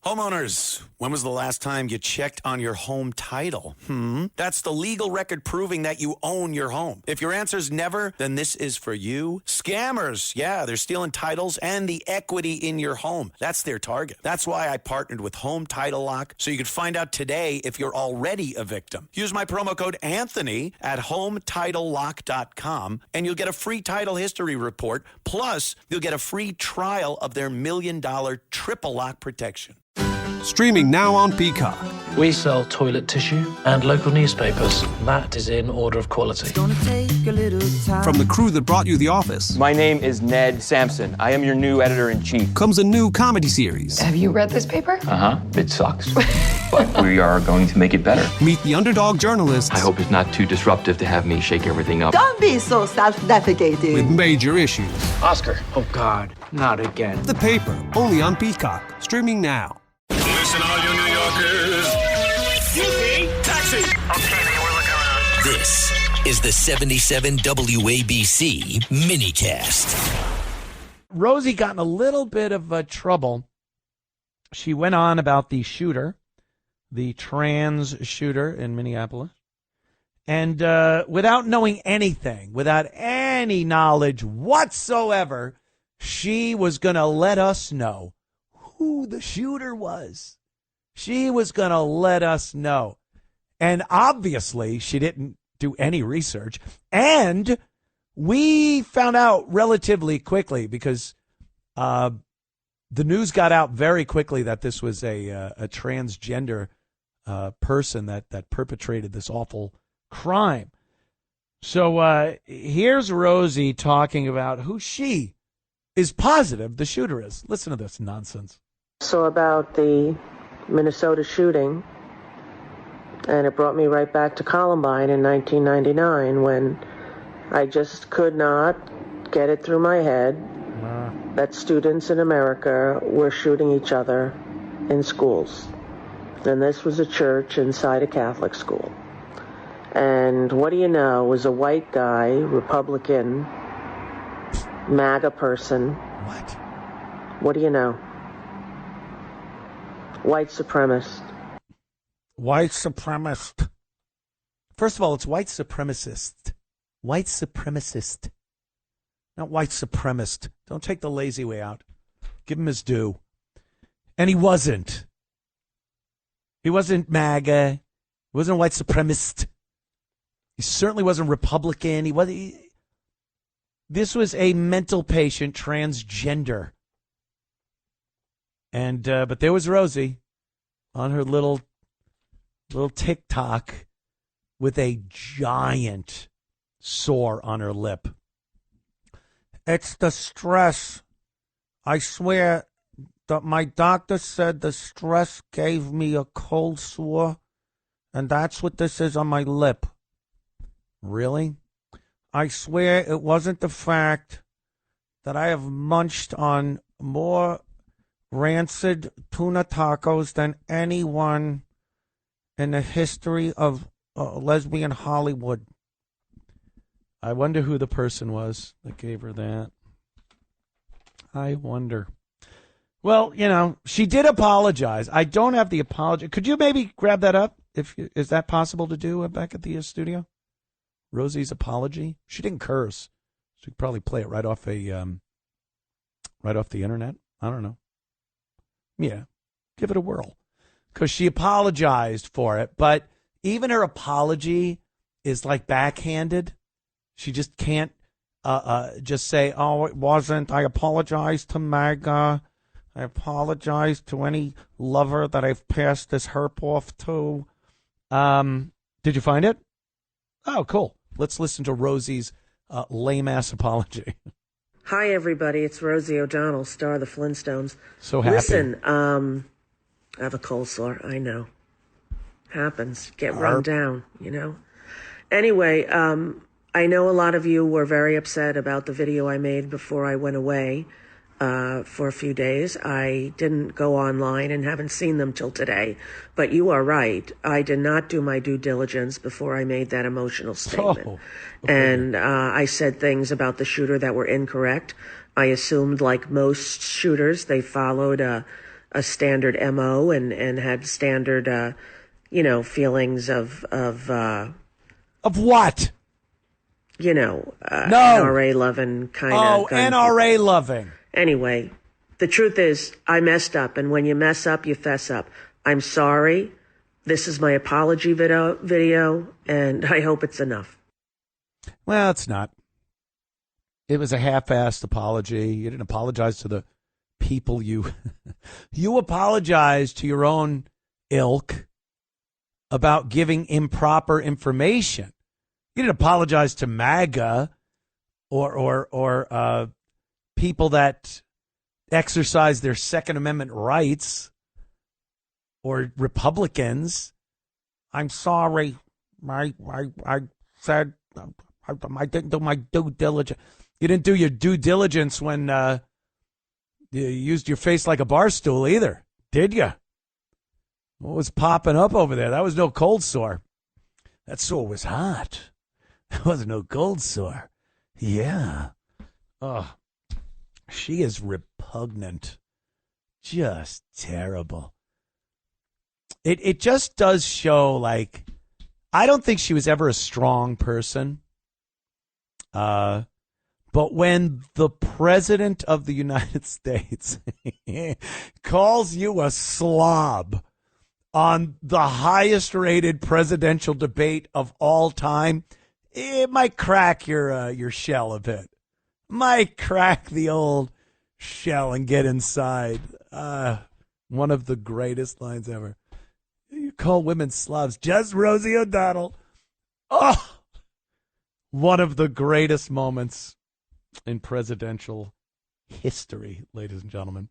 Homeowners, when was the last time you checked on your home title? That's the legal record proving that you own your home. If your answer's never, then this is for you. Scammers, yeah, they're stealing titles and the equity in your home. That's their target. That's why I partnered with Home Title Lock, so you can find out today if you're already a victim. Use my promo code Anthony at HometitleLock.com, and you'll get a free title history report. Plus, you'll get a free trial of their $1 million triple lock protection. Streaming now on Peacock. We sell toilet tissue and local newspapers. That is in order of quality. From the crew that brought you The Office. My name is Ned Sampson. I am your new editor-in-chief. Comes a new comedy series. Have you read this paper? It sucks. But we are going to make it better. Meet the underdog journalists. I hope it's not too disruptive to have me shake everything up. Don't be so self-defecating. With major issues. Oscar. Oh, God. Not again. The Paper. Only on Peacock. Streaming now. Listen, all you New Yorkers. Excuse me, taxi. Okay, we're looking around. This is the 77 WABC minicast. Rosie got in a little bit of trouble. She went on about the shooter, the trans shooter in Minneapolis. And without knowing anything, without any knowledge whatsoever, she was going to let us know who the shooter was. She was going to let us know. And obviously, she didn't do any research. And we found out relatively quickly because the news got out very quickly that this was a transgender person that perpetrated this awful crime. So here's Rosie talking about who she is positive the shooter is. Listen to this nonsense. So about the Minnesota shooting, and it brought me right back to Columbine in 1999 when I just could not get it through my head that students in America were shooting each other in schools. And this was a church inside a Catholic school. And what do you know, it was a white guy, Republican, MAGA person. What? What do you know? White supremacist. White supremacist. First of all, it's white supremacist. White supremacist. Not white supremacist. Don't take the lazy way out. Give him his due. And he wasn't. He wasn't MAGA. He wasn't a white supremacist. He certainly wasn't Republican. This was a mental patient, transgender. And but there was Rosie on her little TikTok with a giant sore on her lip. It's the stress. I swear that my doctor said the stress gave me a cold sore, and that's what this is on my lip. Really? I swear it wasn't the fact that I have munched on more rancid tuna tacos than anyone in the history of lesbian Hollywood. I wonder who the person was that gave her that. I wonder. Well, she did apologize. I don't have the apology. Could you maybe grab that up? Is that possible to do back at the studio? Rosie's apology. She didn't curse. She could probably play it right off the internet. I don't know. Yeah, give it a whirl. Because she apologized for it, but even her apology is like backhanded. She just can't just say, oh, it wasn't. I apologize to MAGA. I apologize to any lover that I've passed this herp off to. Did you find it? Oh, cool. Let's listen to Rosie's lame-ass apology. Hi, everybody. It's Rosie O'Donnell, star of the Flintstones. So happy. Listen, I have a cold sore. I know. Happens. Get run down, Anyway, I know a lot of you were very upset about the video I made before I went away for a few days. I didn't go online and haven't seen them till today. But you are right. I did not do my due diligence before I made that emotional statement. Okay. And I said things about the shooter that were incorrect. I assumed, like most shooters, they followed a a standard MO and had standard, feelings of what? No. NRA loving kind of. Oh, NRA loving. Anyway, the truth is, I messed up, and when you mess up, you fess up. I'm sorry. This is my apology video, and I hope it's enough. Well, it's not. It was a half-assed apology. You didn't apologize to the people you apologized to your own ilk about giving improper information. You didn't apologize to MAGA or people that exercise their Second Amendment rights or Republicans. I'm sorry. I said I didn't do my due diligence. You didn't do your due diligence when you used your face like a bar stool either, did you? What was popping up over there? That was no cold sore. That sore was hot. That wasn't no cold sore. Yeah. Oh, she is repugnant. Just terrible. It just does show, like, I don't think she was ever a strong person. But when the president of the United States calls you a slob on the highest rated presidential debate of all time, it might crack your shell a bit. Might crack the old shell and get inside. One of the greatest lines ever. You call women slobs, just Rosie O'Donnell. Oh, one of the greatest moments in presidential history, ladies and gentlemen.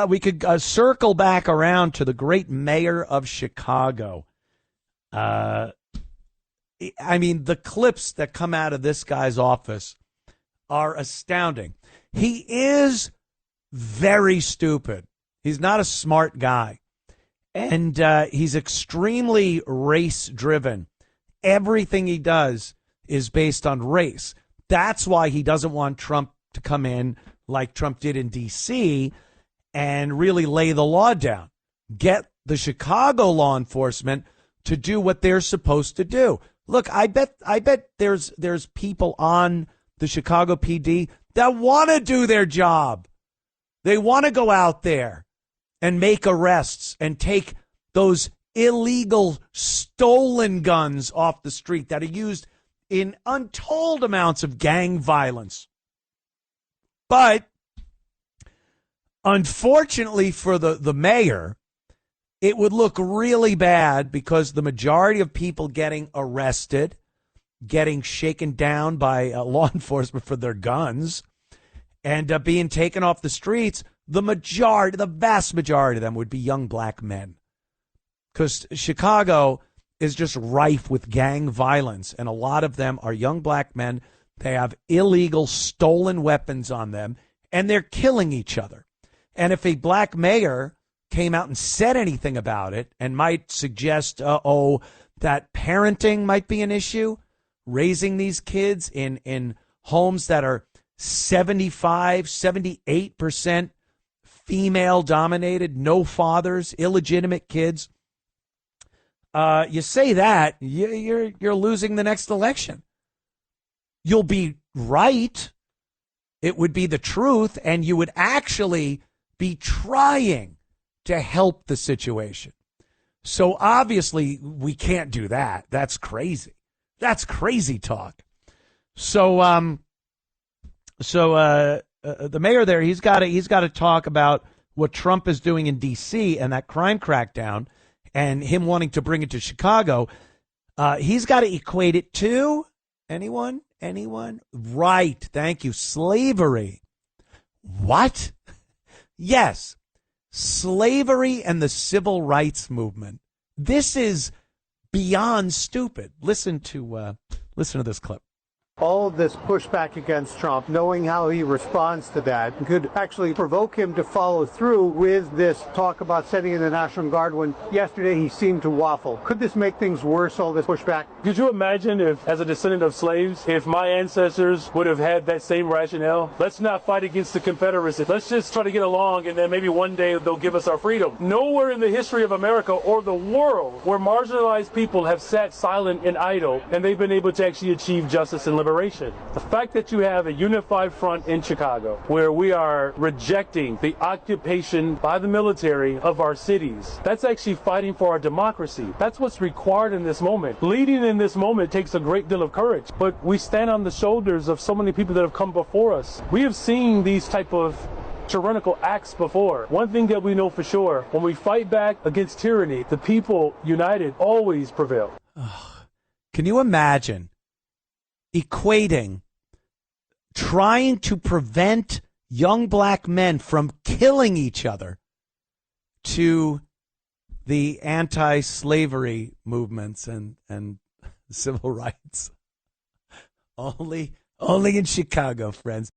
We could circle back around to the great mayor of Chicago. I mean, the clips that come out of this guy's office are astounding. He is very stupid. He's not a smart guy. And he's extremely race-driven. Everything he does is based on race. That's why he doesn't want Trump to come in like Trump did in D.C. and really lay the law down. Get the Chicago law enforcement to do what they're supposed to do. Look, I bet there's people on the Chicago PD that want to do their job. They want to go out there and make arrests and take those illegal stolen guns off the street that are used in untold amounts of gang violence. But unfortunately for the mayor, it would look really bad because the majority of people getting arrested, getting shaken down by law enforcement for their guns, and being taken off the streets, the vast majority of them would be young black men. Because Chicago is just rife with gang violence, and a lot of them are young black men. They have illegal stolen weapons on them, and they're killing each other. And if a black mayor came out and said anything about it and might suggest, that parenting might be an issue, raising these kids in homes that are 75, 78% female dominated, no fathers, illegitimate kids. You say that, you're losing the next election. You'll be right. It would be the truth, and you would actually be trying to help the situation. So obviously we can't do that. That's crazy. That's crazy talk. So the mayor there, he's got to talk about what Trump is doing in D.C. and that crime crackdown and him wanting to bring it to Chicago. He's got to equate it to anyone? Right. Thank you. Slavery. What? Yes. Slavery and the civil rights movement. This is beyond stupid. Listen to this clip. All of this pushback against Trump, knowing how he responds to that, could actually provoke him to follow through with this talk about sending in the National Guard when yesterday he seemed to waffle. Could this make things worse, all this pushback? Could you imagine if, as a descendant of slaves, if my ancestors would have had that same rationale? Let's not fight against the Confederacy. Let's just try to get along, and then maybe one day they'll give us our freedom. Nowhere in the history of America or the world where marginalized people have sat silent and idle, and they've been able to actually achieve justice and liberation. The fact that you have a unified front in Chicago where we are rejecting the occupation by the military of our cities, that's actually fighting for our democracy. That's what's required in this moment. Leading in this moment takes a great deal of courage, but we stand on the shoulders of so many people that have come before us. We have seen these type of tyrannical acts before. One thing that we know for sure, when we fight back against tyranny, the people united always prevail. Can you imagine equating trying to prevent young black men from killing each other to the anti-slavery movements and civil rights? Only in Chicago, friends.